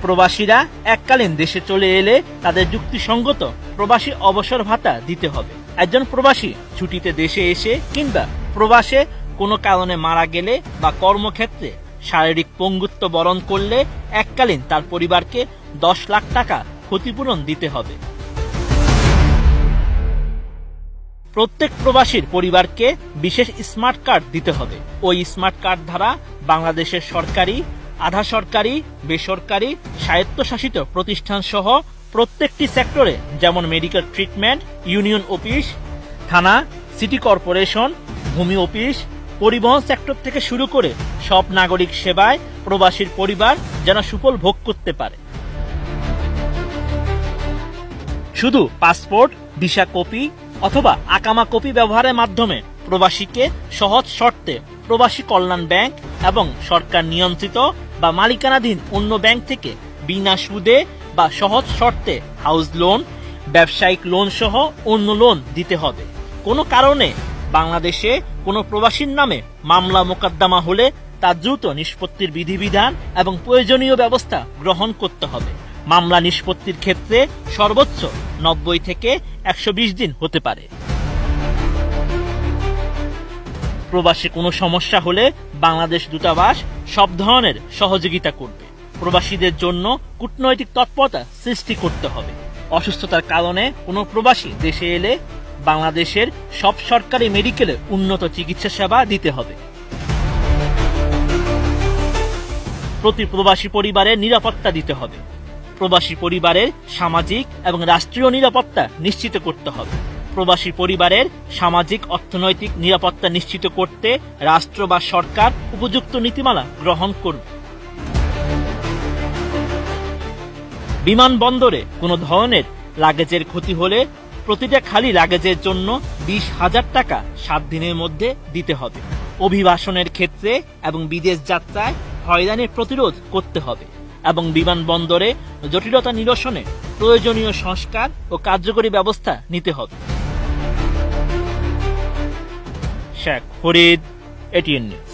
প্রবাসীরা এককালীন দেশে চলে এলে তাদের যুক্তিসঙ্গত প্রবাসী অবসর ভাতা দিতে হবে। একজন প্রবাসী ছুটিতে দেশে এসে কিংবা প্রবাসে কোনো কারণে মারা গেলে বা কর্মক্ষেত্রে শারীরিক পঙ্গুত্ব বরণ করলে এককালীন তার পরিবারকে 10 লাখ টাকা ক্ষতিপূরণ দিতে হবে। প্রত্যেক প্রবাসীর পরিবারকে বিশেষ স্মার্ট কার্ড দিতে হবে। ওই স্মার্ট কার্ড দ্বারা বাংলাদেশের সরকারি, আধা সরকারি, বেসরকারি, স্বায়ত্তশাসিত প্রতিষ্ঠান সহ প্রত্যেকটি সেক্টরে যেমন মেডিকেল ট্রিটমেন্ট, ইউনিয়ন অফিস, থানা, সিটি কর্পোরেশন, ভূমি অফিস, পরিবহন সেক্টর থেকে শুরু করে সব নাগরিক সেবায় প্রবাসীর পরিবার যেন সুফল ভোগ করতে পারে। শুধু পাসপোর্ট, ভিসা কপি অথবা আকামা কপি ব্যবহারের মাধ্যমে প্রবাসীকে সহজ শর্তে প্রবাসী কল্যাণ ব্যাংক এবং সরকার নিয়ন্ত্রিত বা মালিকানাধীন অন্য ব্যাংক থেকে বিনা সুদে বা সহজ শর্তে হাউস লোন, ব্যবসায়িক লোন সহ অন্য লোন দিতে হবে। কোনো কারণে বাংলাদেশে কোনো প্রবাসীর নামে মামলা মোকদ্দমা হলে তা দ্রুত নিষ্পত্তির বিধিবিধান এবং প্রয়োজনীয় ব্যবস্থা গ্রহণ করতে হবে। মামলা নিষ্পত্তির ক্ষেত্রে সর্বোচ্চ 90 থেকে 120 দিন হতে পারে। প্রবাসী কোনো সমস্যা হলে বাংলাদেশ দূতাবাস সব ধরনের সহযোগিতা করবে। প্রবাসীদের জন্য কূটনৈতিক তৎপরতা সৃষ্টি করতে হবে। অসুস্থতার কারণে কোনো প্রবাসী দেশে এলে বাংলাদেশের সব সরকারি মেডিকেলে উন্নত চিকিৎসা সেবা দিতে হবে। প্রতি প্রবাসী পরিবারের নিরাপত্তা দিতে হবে। প্রবাসী পরিবারের সামাজিক এবং রাষ্ট্রীয় নিরাপত্তা নিশ্চিত করতে হবে। প্রবাসী পরিবারের সামাজিক অর্থনৈতিক নিরাপত্তা নিশ্চিত করতে রাষ্ট্র বা সরকার উপযুক্ত নীতিমালা গ্রহণ করবে। বিমানবন্দরে কোনো ধরনের লাগেজের ক্ষতি হলে প্রতিটা খালি লাগেজের জন্য 20,000 টাকা 7 দিনের মধ্যে দিতে হবে। অভিবাসনের ক্ষেত্রে এবং বিদেশ যাত্রায় হয়রানির প্রতিরোধ করতে হবে এবং বিমানবন্দরে জটিলতা নিরসনে প্রয়োজনীয় সংস্কার ও কার্যকরী ব্যবস্থা নিতে হবে। Sheikh Farid, ATN news.